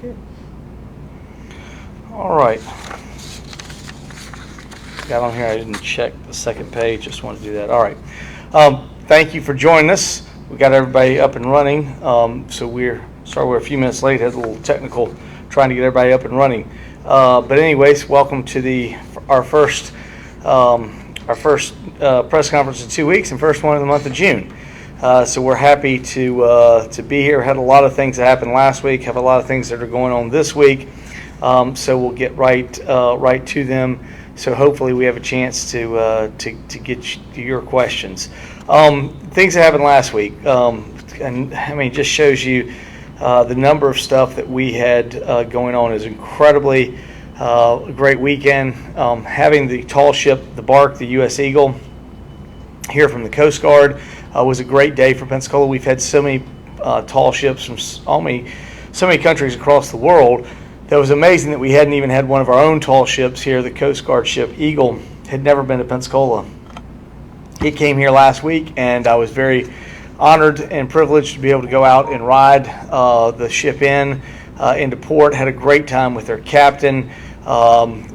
Good. All right. Got on here. I didn't check the second page. Just wanted to do that. All right. Thank you for joining us. We got everybody up and running. So we're a few minutes late. Had a little technical trying to get everybody up and running. But anyways, welcome to our first press conference in 2 weeks and first one in the month of June. So we're happy to be here. Had a lot of things that happened last week. Have a lot of things that are going on this week. So we'll get right to them. So hopefully we have a chance to get to your questions. Things that happened last week, and I mean, just shows you the number of stuff that we had going on. Is incredibly great weekend. Having the tall ship, the bark, the U.S. Eagle, here from the Coast Guard was a great day for Pensacola. We've had so many tall ships from so many countries across the world. That was amazing that we hadn't even had one of our own tall ships here. The Coast Guard ship Eagle had never been to Pensacola. It came here last week, and I was very honored and privileged to be able to go out and ride the ship into port. Had a great time with their captain,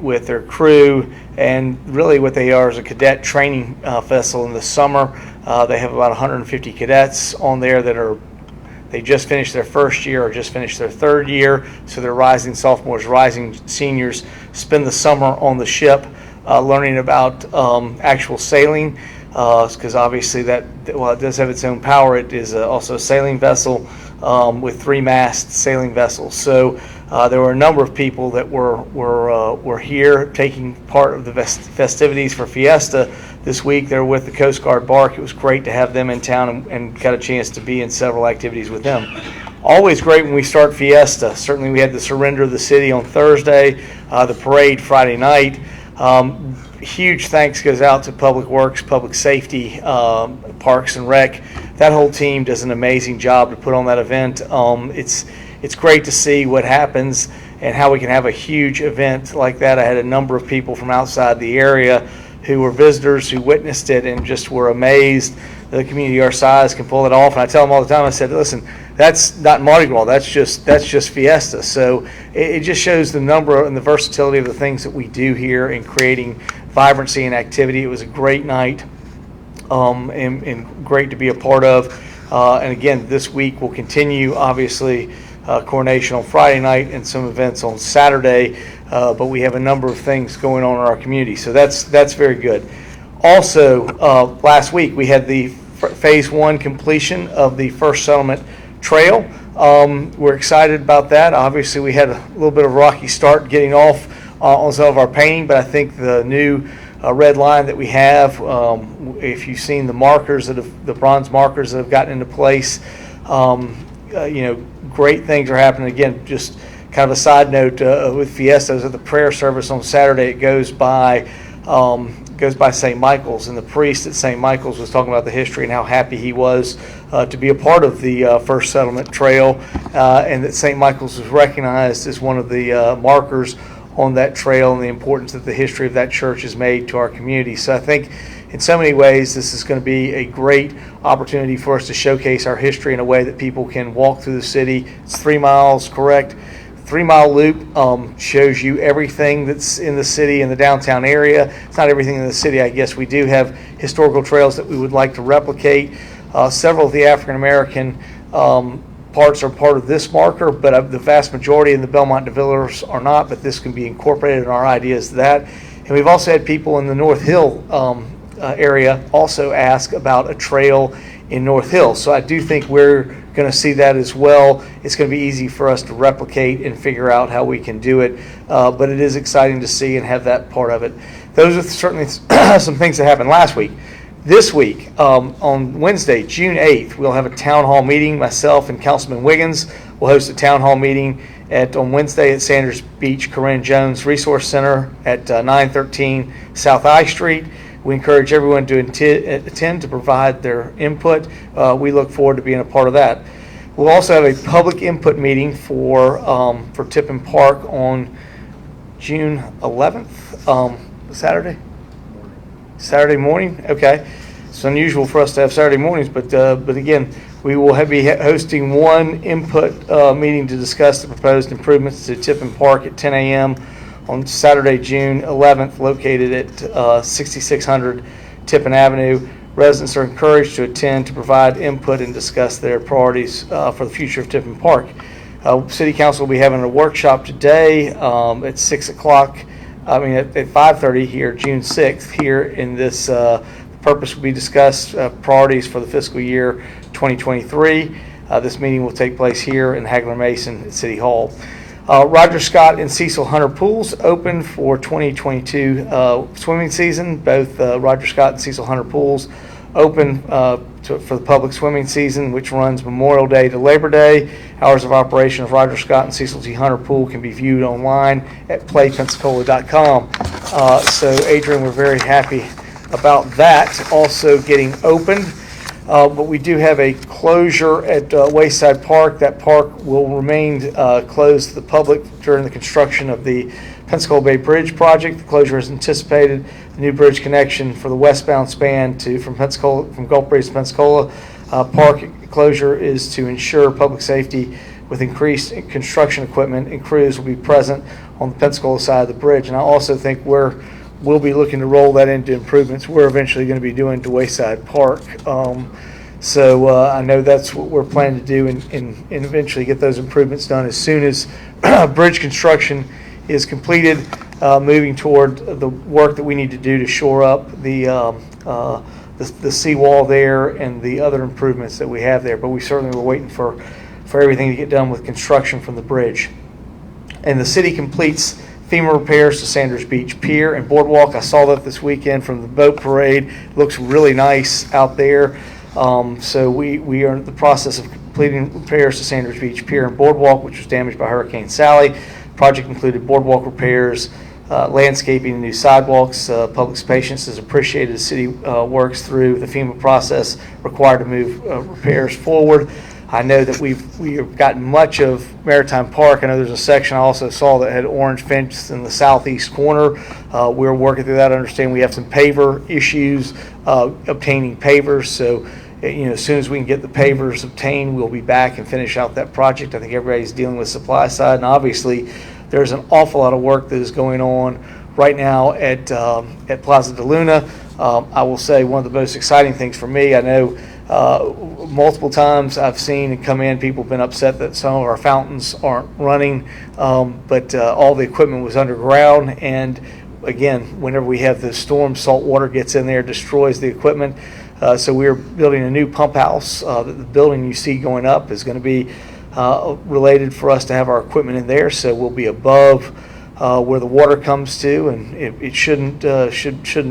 with their crew, and really what they are is a cadet training vessel in the summer. They have about 150 cadets on there they just finished their first year or just finished their third year, so they're rising sophomores, rising seniors, spend the summer on the ship learning about actual sailing, because obviously while it does have its own power, it is also a sailing vessel with 3-mast sailing vessels. So there were a number of people that were here taking part of the festivities for Fiesta this week. They're with the Coast Guard bark. It was great to have them in town and got a chance to be in several activities with them. Always great when we start Fiesta. Certainly we had the surrender of the city on Thursday, the parade Friday night. Huge thanks goes out to Public Works, Public Safety, Parks and Rec. That whole team does an amazing job to put on that event. It's great to see what happens and how we can have a huge event like that. I had a number of people from outside the area who were visitors who witnessed it and just were amazed that a community our size can pull it off. And I tell them all the time, I said, listen, that's not Mardi Gras, that's just Fiesta. So it just shows the number and the versatility of the things that we do here in creating vibrancy and activity. It was a great night and great to be a part of. And again, this week we'll continue, obviously, coronation on Friday night and some events on Saturday, but we have a number of things going on in our community, so that's very good. Also, last week we had the phase 1 completion of the First Settlement Trail. We're excited about that. Obviously, we had a little bit of a rocky start getting off on some of our painting, but I think the new red line that we have, if you've seen the markers the bronze markers that have gotten into place, great things are happening. Again, just kind of a side note with Fiestas, at the prayer service on Saturday, it goes by St. Michael's, and the priest at St. Michael's was talking about the history and how happy he was to be a part of the First Settlement Trail, and that St. Michael's was recognized as one of the markers on that trail and the importance that the history of that church has made to our community. So I think in so many ways this is going to be a great opportunity for us to showcase our history in a way that people can walk through the city. It's 3 miles, correct? 3-mile loop shows you everything that's in the city in the downtown area. It's not everything in the city, I guess. We do have historical trails that we would like to replicate. Several of the African American parts are part of this marker, but the vast majority in the Belmont DeVillers are not, but this can be incorporated in our ideas to that. And we've also had people in the North Hill area also ask about a trail in North Hill. So I do think we're going to see that as well. It's going to be easy for us to replicate and figure out how we can do it, but it is exciting to see and have that part of it. Those are certainly some things that happened last week. This week, on Wednesday, June 8th, we'll have a town hall meeting. Myself and Councilman Wiggins will host a town hall meeting on Wednesday at Sanders Beach Corinne Jones Resource Center at 913 South I Street. We encourage everyone to attend to provide their input. We look forward to being a part of that. We'll also have a public input meeting for Tippin Park on June 11th, Saturday morning. Okay, it's unusual for us to have Saturday mornings, but again, We will be hosting one input meeting to discuss the proposed improvements to Tippin Park at 10 a.m. on Saturday, June 11th, located at 6600 Tippin Avenue. Residents are encouraged to attend to provide input and discuss their priorities for the future of Tippin Park. City Council will be having a workshop today at 6 o'clock. At 5:30 here, June 6th, here in this. The purpose will be discussed priorities for the fiscal year 2023. This meeting will take place here in Hagler Mason at City Hall. Roger Scott and Cecil Hunter pools open for 2022 swimming season. Both Roger Scott and Cecil Hunter pools open for the public swimming season, which runs Memorial Day to Labor Day. Hours of operation of Roger Scott and Cecil T. Hunter Pool can be viewed online at playpensacola.com. So, Adrian, we're very happy about that also getting opened. But we do have a closure at Wayside Park. That park will remain closed to the public during the construction of the Pensacola Bay Bridge project. The closure is anticipated. The new bridge connection for the westbound span from Gulf Breeze to Pensacola Park closure is to ensure public safety with increased construction equipment, and crews will be present on the Pensacola side of the bridge. And I also think we'll be looking to roll that into improvements we're eventually going to be doing to Wayside Park. So I know that's what we're planning to do and eventually get those improvements done as soon as bridge construction is completed, moving toward the work that we need to do to shore up the seawall there and the other improvements that we have there. But we certainly were waiting for everything to get done with construction from the bridge. And the city completes FEMA repairs to Sanders Beach Pier and Boardwalk. I saw that this weekend from the boat parade. It looks really nice out there. So we are in the process of completing repairs to Sanders Beach Pier and Boardwalk, which was damaged by Hurricane Sally. Project included boardwalk repairs, landscaping, and new sidewalks. Public's patience is appreciated as the city works through the FEMA process required to move repairs forward. I know that we have gotten much of Maritime Park. I know there's a section I also saw that had orange fence in the southeast corner. We're working through that. I understand we have some paver issues obtaining pavers. So, as soon as we can get the pavers obtained, we'll be back and finish out that project. I think everybody's dealing with supply side, and obviously there's an awful lot of work that is going on right now at Plaza de Luna. I will say one of the most exciting things for me, I know multiple times I've seen and come in, people have been upset that some of our fountains aren't running, but all the equipment was underground, and again, whenever we have the storm, salt water gets in there, destroys the equipment. So we're building a new pump house. The building you see going up is going to be related for us to have our equipment in there, so we'll be above where the water comes to, and it shouldn't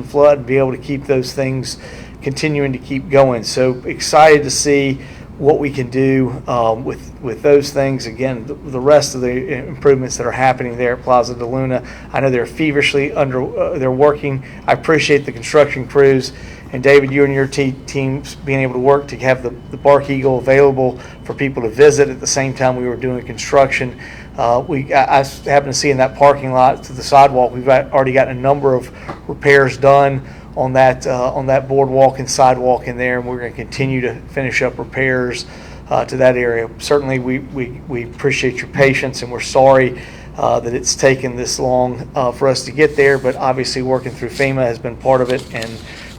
flood, and be able to keep those things continuing to keep going. So excited to see what we can do with those things. Again, the rest of the improvements that are happening there at Plaza de Luna, I know they're feverishly they're working. I appreciate the construction crews. And David, you and your teams being able to work to have the Bark Eagle available for people to visit at the same time we were doing construction. I happened to see in that parking lot to the sidewalk, we've already gotten a number of repairs done on that boardwalk and sidewalk in there, and we're going to continue to finish up repairs to that area. Certainly, we appreciate your patience, and we're sorry that it's taken this long for us to get there, but obviously working through FEMA has been part of it, and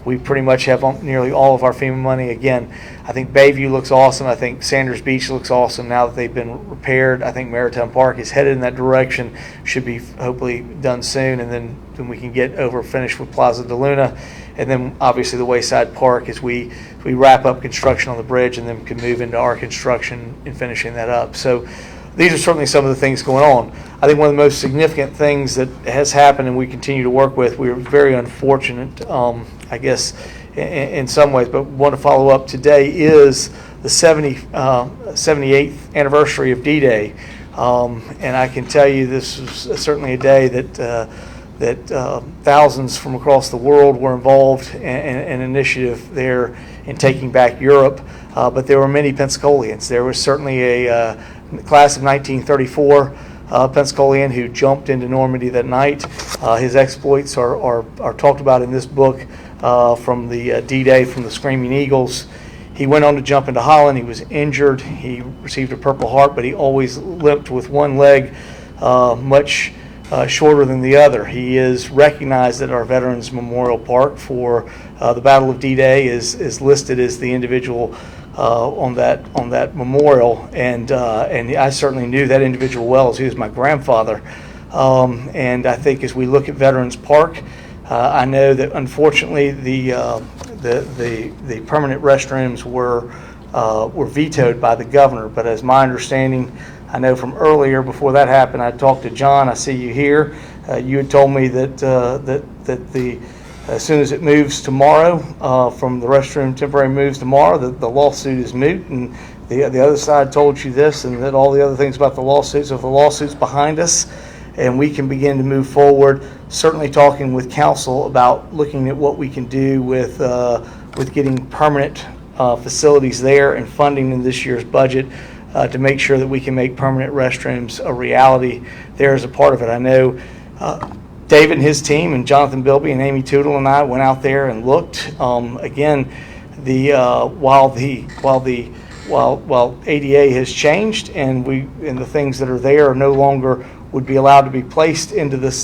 we pretty much have nearly all of our FEMA money. Again, I think Bayview looks awesome. I think Sanders Beach looks awesome now that they've been repaired. I think Maritime Park is headed in that direction, should be hopefully done soon, and then we can get finished with Plaza de Luna. And then obviously the Wayside Park as we wrap up construction on the bridge, and then can move into our construction and finishing that up. So these are certainly some of the things going on. I think one of the most significant things that has happened and we continue to work with, we were very unfortunate, I guess, in some ways, but want to follow up today is the 78th anniversary of D-Day. And I can tell you this was certainly a day that thousands from across the world were involved in an initiative there in taking back Europe, but there were many Pensacolians. There was certainly a class of 1934 Pensacolian who jumped into Normandy that night. His exploits are talked about in this book from the D-Day from the Screaming Eagles. He went on to jump into Holland. He was injured. He received a Purple Heart, but he always limped with one leg much shorter than the other. He is recognized at our Veterans Memorial Park for the Battle of D-Day, is listed as the individual on that memorial, and I certainly knew that individual well, as he was my grandfather. And I think as we look at Veterans Park, I know that unfortunately the permanent restrooms were vetoed by the governor. But as my understanding, I know from earlier, before that happened, I talked to John. I see you here. You had told me that as soon as it moves tomorrow, from the restroom temporary moves tomorrow, that the lawsuit is moot, and the other side told you this, and that all the other things about the lawsuit. So if the lawsuit's behind us, and we can begin to move forward, certainly talking with council about looking at what we can do with getting permanent facilities there and funding in this year's budget to make sure that we can make permanent restrooms a reality there as a part of it. I know David and his team, and Jonathan Bilby and Amy Tootle and I went out there and looked. Again, while ADA has changed and the things that are there are no longer would be allowed to be placed into the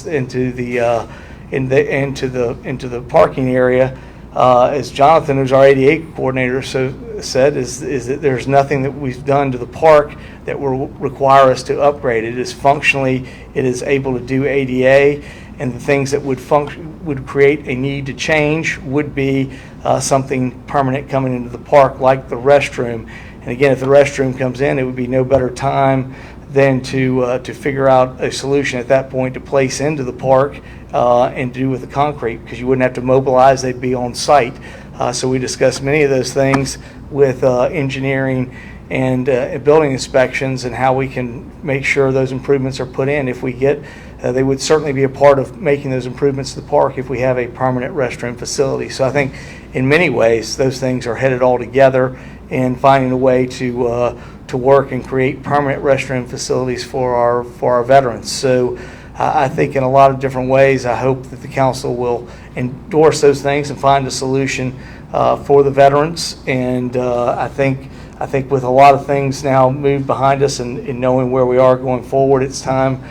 parking area, as Jonathan, who's our ADA coordinator, said, is that there's nothing that we've done to the park that will require us to upgrade it. It is able to do ADA, and the things that would create a need to change would be something permanent coming into the park, like the restroom. And again, if the restroom comes in, it would be no better time than to figure out a solution at that point to place into the park and do with the concrete, because you wouldn't have to mobilize, they'd be on site. So we discussed many of those things with engineering and building inspections, and how we can make sure those improvements are put in. If we get, they would certainly be a part of making those improvements to the park if we have a permanent restroom facility. So I think in many ways those things are headed all together, and finding a way to work and create permanent restroom facilities for our veterans. So I think in a lot of different ways, I hope that the council will endorse those things and find a solution for the veterans. And I think with a lot of things now moved behind us, and knowing where we are going forward, it's time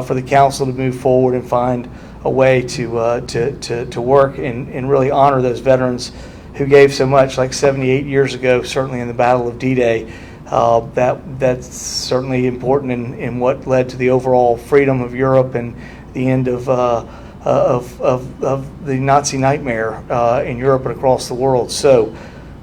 for the council to move forward and find a way to work and really honor those veterans who gave so much, like 78 years ago, certainly in the Battle of D-Day. That's certainly important in what led to the overall freedom of Europe and the end of the Nazi nightmare in Europe and across the world. So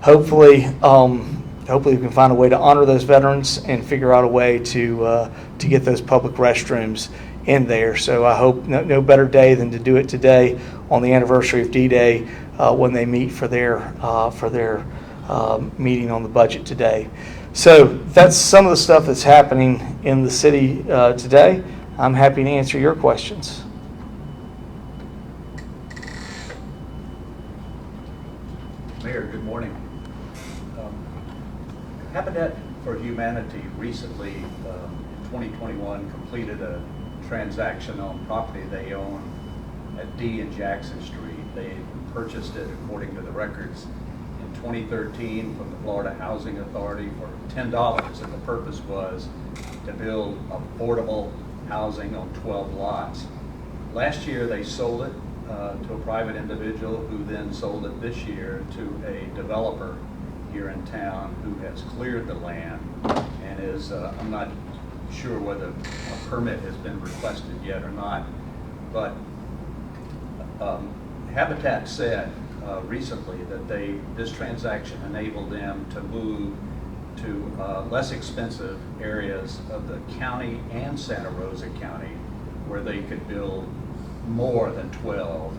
hopefully we can find a way to honor those veterans and figure out a way to get those public restrooms in there. So I hope no better day than to do it today on the anniversary of D-Day, when they meet for their meeting on the budget today. So that's some of the stuff that's happening in the city today. I'm happy to answer your questions. Mayor, good morning. Habitat for Humanity recently, in 2021, completed a transaction on property they own at D and Jackson Street. They purchased it, according to the records, in 2013 from the Florida Housing Authority for $10, and the purpose was to build affordable housing on 12 lots. Last year they sold it to a private individual, who then sold it this year to a developer here in town who has cleared the land and is, I'm not sure whether a permit has been requested yet or not, but Habitat said recently that this transaction enabled them to move to less expensive areas of the county and Santa Rosa County, where they could build more than 12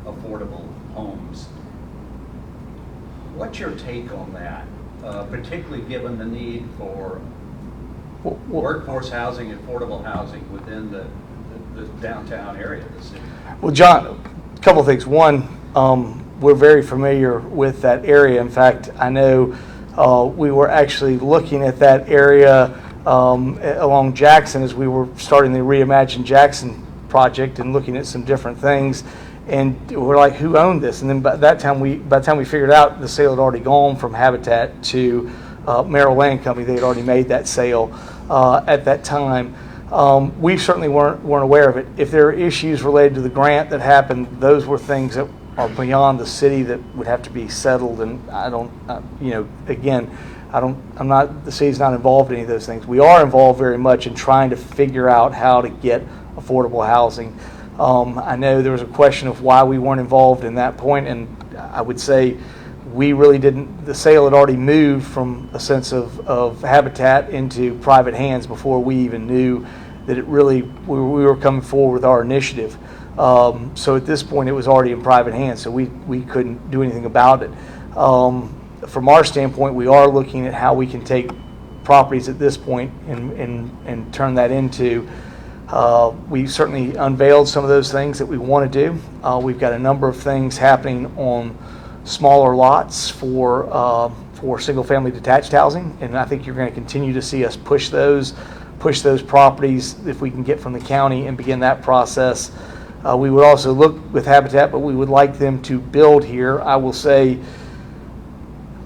affordable homes. What's your take on that, particularly given the need for workforce housing, affordable housing within the downtown area of the city? Well, John, a couple of things. One, we're very familiar with that area. In fact, I know we were actually looking at that area along Jackson as we were starting the Reimagine Jackson project and looking at some different things. And we're like, who owned this? And then by the time we figured out, the sale had already gone from Habitat to Merrill Land Company. They had already made that sale at that time. We certainly weren't aware of it. If there are issues related to the grant that happened, those were things that are beyond the city that would have to be settled. And I don't, again, the city's not involved in any of those things. We are involved very much in trying to figure out how to get affordable housing. I know there was a question of why we weren't involved in that point, and I would say we really didn't. The sale had already moved from a sense of Habitat into private hands before we even knew that we were coming forward with our initiative. So at this point, it was already in private hands, so we couldn't do anything about it. From our standpoint, we are looking at how we can take properties at this point and turn that into. We certainly unveiled some of those things that we want to do. We've got a number of things happening on smaller lots for single-family detached housing, and I think you're going to continue to see us push those properties if we can get from the county and begin that process. We would also look with Habitat, but we would like them to build here. I will say,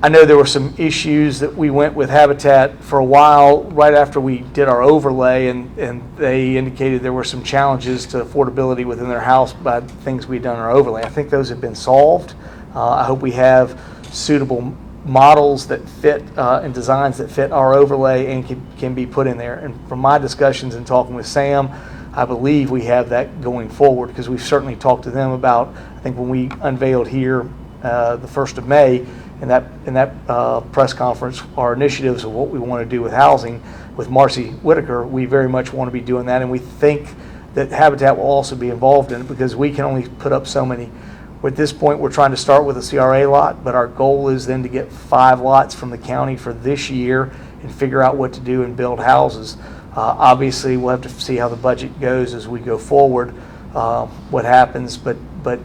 I know there were some issues that we went with Habitat for a while right after we did our overlay, and they indicated there were some challenges to affordability within their house by things we'd done in our overlay. I think those have been solved. I hope we have suitable models that fit and designs that fit our overlay and can be put in there. And from my discussions and talking with Sam, I believe we have that going forward, because we've certainly talked to them about, I think when we unveiled here the 1st of May, in that press conference, our initiatives of what we want to do with housing with Marcy Whitaker, we very much want to be doing that, and we think that Habitat will also be involved in it, because we can only put up so many. At this point, we're trying to start with a CRA lot, but our goal is then to get 5 lots from the county for this year and figure out what to do and build houses. Obviously, we'll have to see how the budget goes as we go forward, what happens, but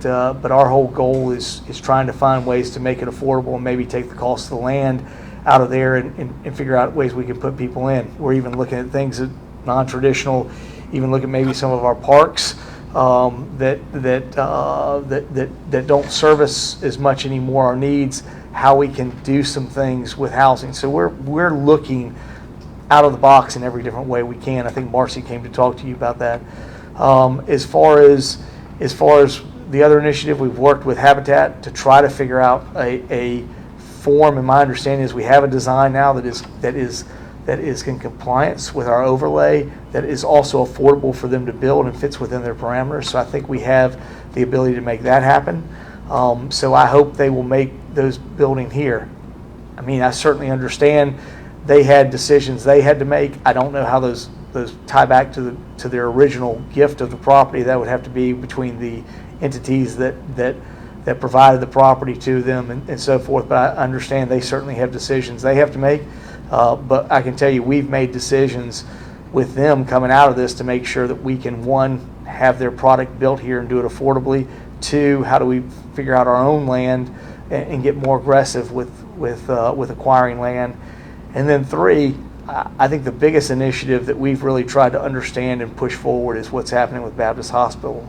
our whole goal is trying to find ways to make it affordable and maybe take the cost of the land out of there and figure out ways we can put people in. We're even looking at things that non-traditional, even look at maybe some of our parks that don't service as much anymore our needs, how we can do some things with housing. So we're looking out of the box in every different way we can. I think Marcy came to talk to you about that. As far as the other initiative, we've worked with Habitat to try to figure out a form, and my understanding is we have a design now that is in compliance with our overlay, that is also affordable for them to build and fits within their parameters. So I think we have the ability to make that happen. So I hope they will make those building here. I mean, I certainly understand they had decisions they had to make. I don't know how those tie back to their original gift of the property. That would have to be between the entities that provided the property to them and so forth. But I understand they certainly have decisions they have to make. But I can tell you, we've made decisions with them coming out of this to make sure that we can, 1, have their product built here and do it affordably. 2, how do we figure out our own land and get more aggressive with acquiring land. And then 3, I think the biggest initiative that we've really tried to understand and push forward is what's happening with Baptist Hospital.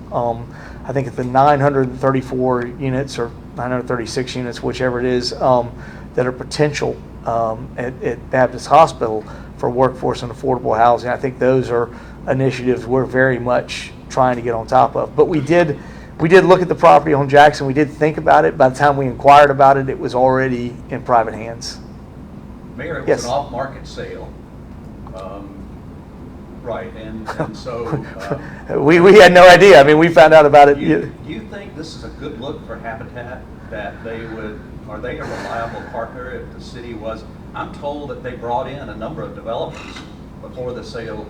I think at the 934 units or 936 units, whichever it is, that are potential at Baptist Hospital for workforce and affordable housing, I think those are initiatives we're very much trying to get on top of. But we did look at the property on Jackson. We did think about it. By the time we inquired about it, it was already in private hands. Mayor, it was Yes. an off-market sale. Right, and so... we had no idea. I mean, we found out about it. Do you think this is a good look for Habitat, that are they a reliable partner if the city was? I'm told that they brought in a number of developers before the sale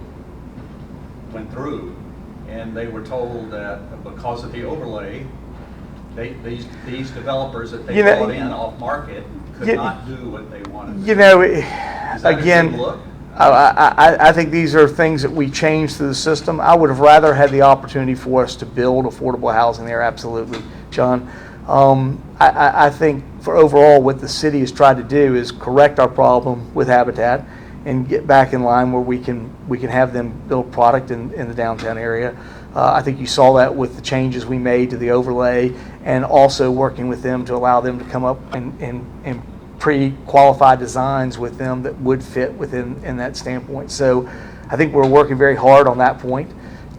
went through, and they were told that because of the overlay, these developers that they brought in off-market could not do what they wanted to do. Is that again, a good look? I think these are things that we change through the system. I would have rather had the opportunity for us to build affordable housing there, absolutely, John. I think for overall what the city has tried to do is correct our problem with Habitat and get back in line where we can have them build product in the downtown area. I think you saw that with the changes we made to the overlay, and also working with them to allow them to come up and pre-qualified designs with them that would fit within in that standpoint. So I think we're working very hard on that point.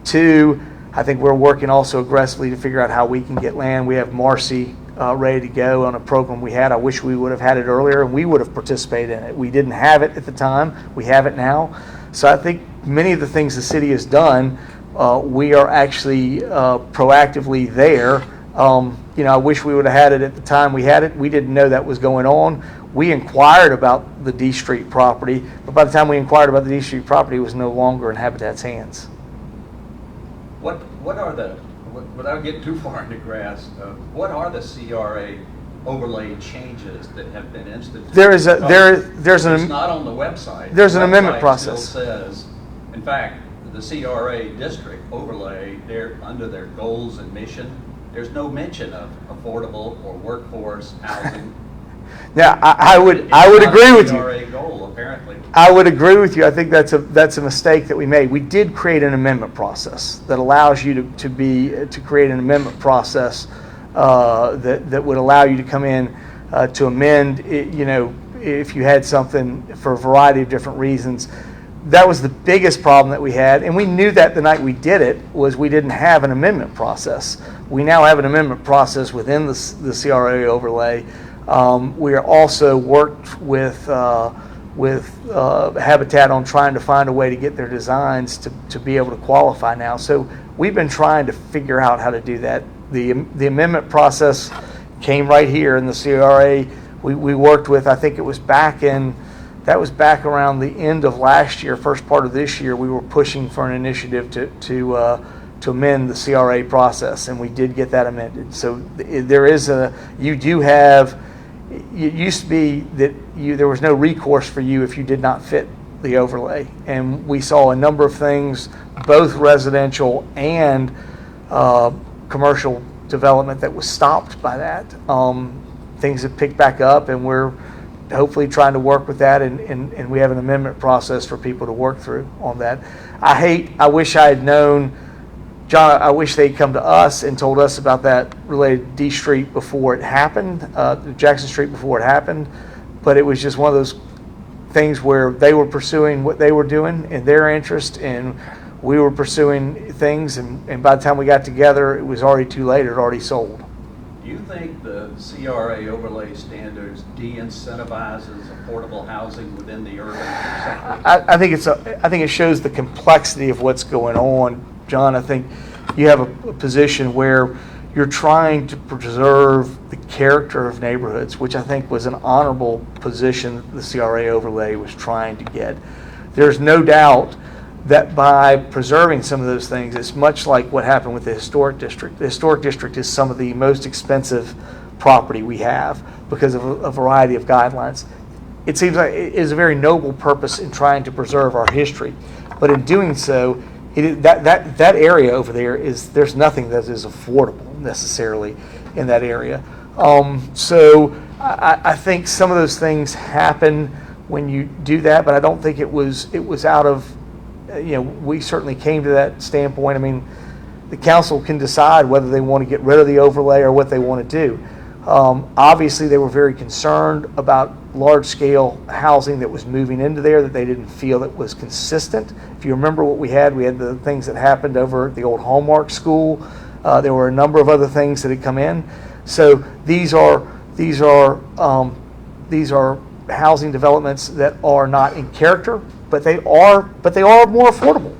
Two, I think we're working also aggressively to figure out how we can get land. We have Marcy ready to go on a program we had. I wish we would have had it earlier and we would have participated in it. We didn't have it at the time. We have it now. So I think many of the things the city has done, we are actually proactively there. I wish we would have had it at the time we had it. We didn't know that was going on. We inquired about the D Street property, but by the time we inquired about the D Street property, it was no longer in Habitat's hands. What are the, without getting too far into grass, what are the CRA overlay changes that have been instituted? There's it's not on the website. There's an amendment website process. Still says, in fact, the CRA district overlay, they're under their goals and mission. There's no mention of affordable or workforce housing. Now, I would agree with you. CRA goal, apparently. I would agree with you. I think that's a mistake that we made. We did create an amendment process that allows you to create an amendment process that would allow you to come in to amend it, if you had something for a variety of different reasons. That was the biggest problem that we had, and we knew that the night we did it was we didn't have an amendment process. We now have an amendment process within the CRA overlay. We are also worked with Habitat on trying to find a way to get their designs to be able to qualify now. So we've been trying to figure out how to do that. The amendment process came right here in the CRA. We worked with, I think it was back around the end of last year, first part of this year, we were pushing for an initiative to amend the CRA process, and we did get that amended. So it used to be that there was no recourse for you if you did not fit the overlay. And we saw a number of things, both residential and commercial development, that was stopped by that. Things have picked back up, and we're hopefully trying to work with that, and we have an amendment process for people to work through on that. I wish I had known, John, I wish they'd come to us and told us about that related to D Street before it happened, Jackson Street before it happened, but it was just one of those things where they were pursuing what they were doing in their interest, and we were pursuing things, and by the time we got together, it was already too late. It had already sold. Do you think the CRA overlay standards de-incentivizes affordable housing within the urban sector? I think it shows the complexity of what's going on, John. I think you have a position where you're trying to preserve the character of neighborhoods, which I think was an honorable position the CRA overlay was trying to get. There's no doubt that by preserving some of those things, it's much like what happened with the historic district. The historic district is some of the most expensive property we have because of a variety of guidelines. It seems like it is a very noble purpose in trying to preserve our history, but in doing so, that area over there's nothing that is affordable necessarily in that area. So I think some of those things happen when you do that, but I don't think it was out of, we certainly came to that standpoint. I mean, the council can decide whether they want to get rid of the overlay or what they want to do. Obviously, they were very concerned about large-scale housing that was moving into there that they didn't feel that was consistent. If you remember what we had the things that happened over at the old Hallmark School. There were a number of other things that had come in. So these are housing developments that are not in character, but they are more affordable.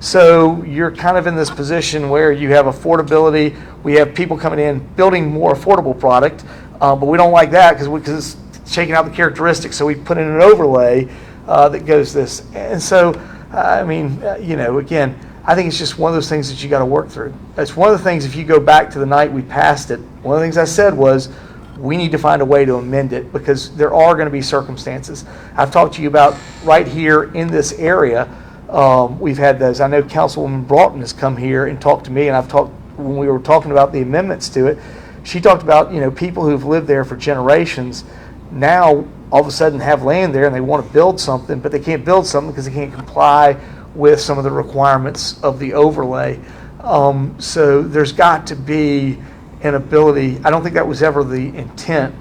So you're kind of in this position where you have affordability. We have people coming in building more affordable product, but we don't like that because it's shaking out the characteristics. So we put in an overlay that goes this. And so, again, I think it's just one of those things that you got to work through. It's one of the things, if you go back to the night we passed it, one of the things I said was, we need to find a way to amend it because there are going to be circumstances. I've talked to you about right here in this area. We've had those. I know Councilwoman Broughton has come here and talked to me, and I've talked when we were talking about the amendments to it. She talked about people who've lived there for generations now all of a sudden have land there and they want to build something, but they can't build something because they can't comply with some of the requirements of the overlay. So there's got to be an ability. I don't think that was ever the intent,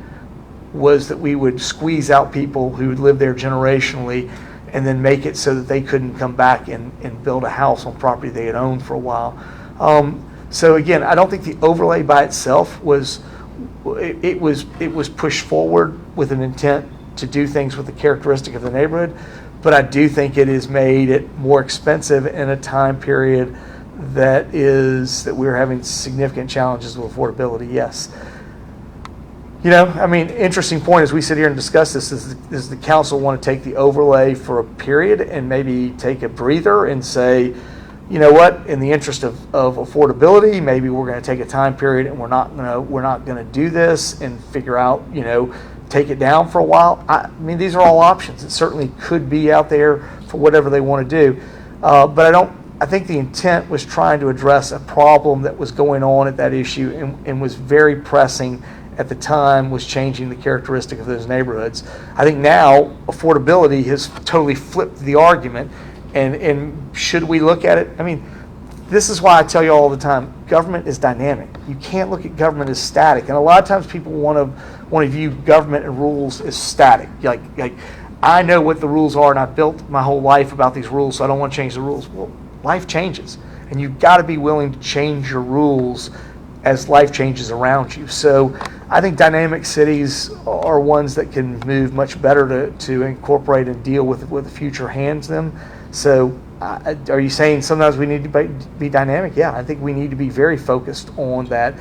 was that we would squeeze out people who would live there generationally and then make it so that they couldn't come back and build a house on property they had owned for a while. So again, I don't think the overlay by itself was pushed forward with an intent to do things with the characteristic of the neighborhood, but I do think it has made it more expensive in a time period that we're having significant challenges with affordability. Yes. Interesting point as we sit here and discuss this is, does the council want to take the overlay for a period and maybe take a breather and say, you know what, in the interest of affordability, maybe we're going to take a time period and we're not going to do this and figure out, take it down for a while. These are all options. It certainly could be out there for whatever they want to do. But I think the intent was trying to address a problem that was going on at that issue and was very pressing at the time, was changing the characteristic of those neighborhoods. I think now affordability has totally flipped the argument, and should we look at it? This is why I tell you all the time, government is dynamic. You can't look at government as static, and a lot of times people want to view government and rules as static. Like I know what the rules are, and I've built my whole life about these rules, so I don't want to change the rules. Well, life changes, and you've got to be willing to change your rules as life changes around you. So I think dynamic cities are ones that can move much better to incorporate and deal with what the future hands them. So are you saying sometimes we need to be dynamic? Yeah, I think we need to be very focused on that.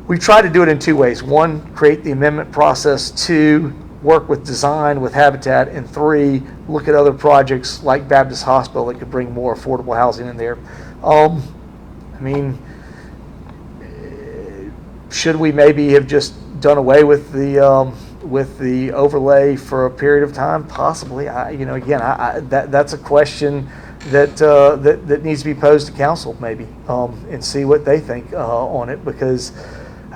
We try to do it in two ways. One, create the amendment process. Two, work with design, with habitat. And three, look at other projects like Baptist Hospital that could bring more affordable housing in there. Should we maybe have just done away with the overlay for a period of time? Possibly. That's a question that needs to be posed to council maybe, and see what they think on it, because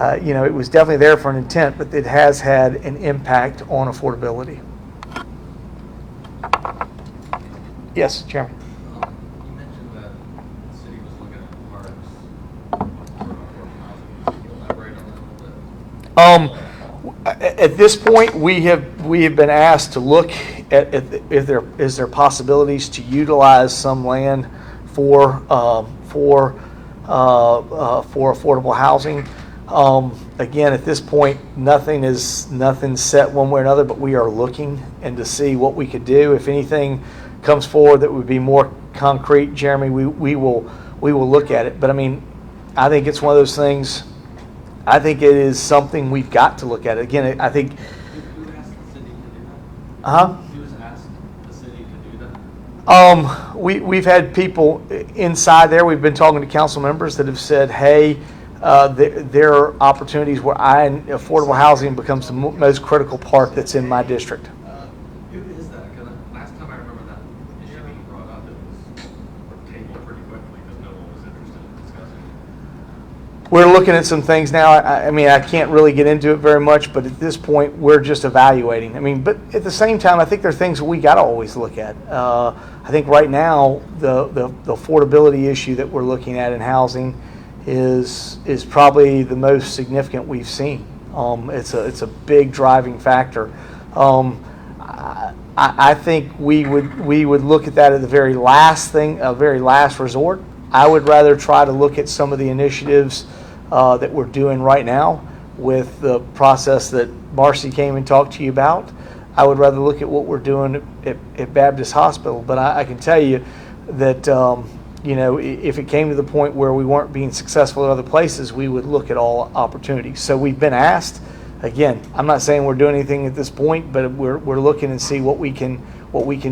it was definitely there for an intent, but it has had an impact on affordability. Yes, Chairman. You mentioned that the city was looking at parks for affordable housing. Can you elaborate on that a little bit? At this point, we have been asked to look at if there possibilities to utilize some land for affordable housing. Again, at this point, nothing's set one way or another, but we are looking and to see what we could do. If anything comes forward that would be more concrete, Jeremy, we will look at it. But I think it's one of those things. I think it is something we've got to look at. Again, I think. Who asked the city to do that? Uh-huh. Who was asked the city to do that? We've had people inside there. We've been talking to council members that have said, "Hey, there are opportunities where affordable housing becomes the most critical part that's in my district." Who is that? Because last time I remember that issue being brought up, it was tabled pretty quickly because no one was interested in discussing it. We're looking at some things now. I can't really get into it very much, but at this point, we're just evaluating. But at the same time, I think there are things that we got to always look at. I think right now, the affordability issue that we're looking at in housing is probably the most significant we've seen. It's a big driving factor. I think we would look at that at the very last resort. I would rather try to look at some of the initiatives that we're doing right now with the process that Marcy came and talked to you about. I would rather look at what we're doing at Baptist Hospital. But I can tell you that if it came to the point where we weren't being successful at other places, we would look at all opportunities. So we've been asked. Again, I'm not saying we're doing anything at this point, but we're looking and see what we can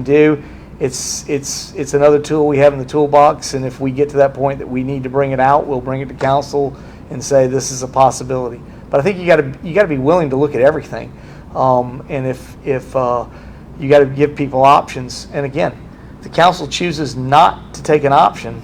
do. It's another tool we have in the toolbox, and if we get to that point that we need to bring it out, we'll bring it to council and say this is a possibility. But I think you got to be willing to look at everything, and if you got to give people options. And again, if the council chooses not to take an option,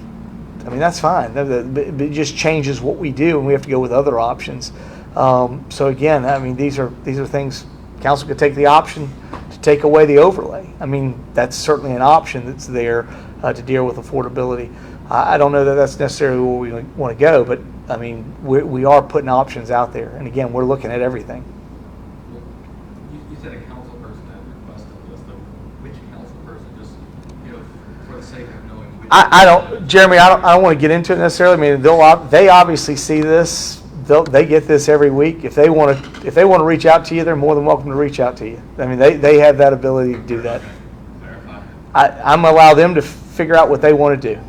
that's fine. It just changes what we do, and we have to go with other options. So again, these are things council could take the option to take away the overlay. I mean, that's certainly an option that's there to deal with affordability. I don't know that that's necessarily where we want to go, but I mean, we are putting options out there. And again, we're looking at everything. You said a council person had requested this, though. Which council person, just, for the sake of knowing which? I don't, Jeremy, I don't want to get into it necessarily. I mean, they obviously see this. They get this every week. If they want to reach out to you, they're more than welcome to reach out to you. I mean, they have that ability to do that. I'm going to allow them to figure out what they want to do.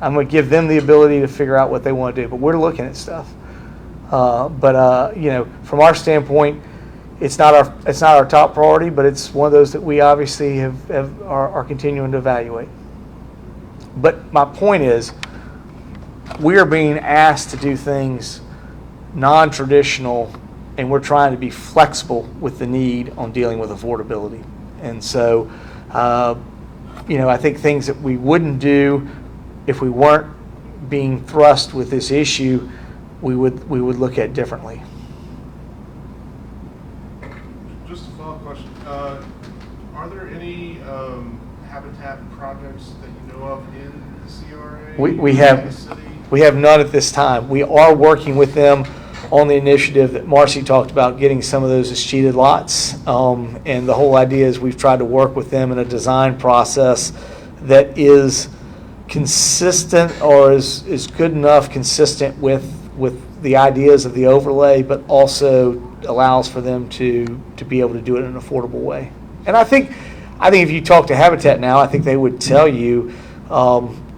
I'm going to give them the ability to figure out what they want to do. But we're looking at stuff. From our standpoint, it's not our top priority, but it's one of those that we obviously are continuing to evaluate. But my point is, we are being asked to do things non-traditional, and we're trying to be flexible with the need on dealing with affordability. And so, I think things that we wouldn't do if we weren't being thrust with this issue, we would look at differently. Just a follow-up question. Are there any habitat projects that you know of in the CRA? We have none at this time. We are working with them on the initiative that Marcy talked about, getting some of those escheated lots. And the whole idea is we've tried to work with them in a design process that is consistent, or is good enough consistent with the ideas of the overlay, but also allows for them to be able to do it in an affordable way. And I think if you talk to Habitat now, I think they would tell you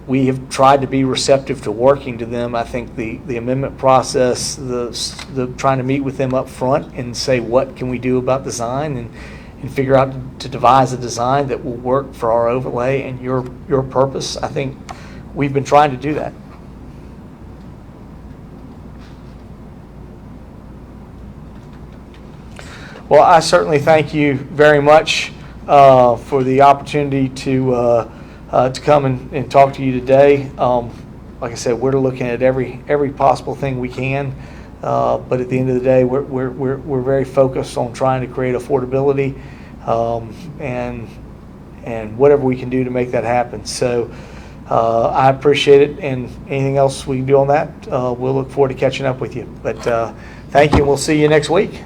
we have tried to be receptive to working to them. I think the amendment process, the trying to meet with them up front and say what can we do about design and figure out to devise a design that will work for our overlay and your purpose. I think we've been trying to do that. Well, I certainly thank you very much for the opportunity to come and talk to you today. Like I said, we're looking at every possible thing we can, but at the end of the day, we're very focused on trying to create affordability and whatever we can do to make that happen. So I appreciate it, and anything else we can do on that, we'll look forward to catching up with you. But thank you, and we'll see you next week.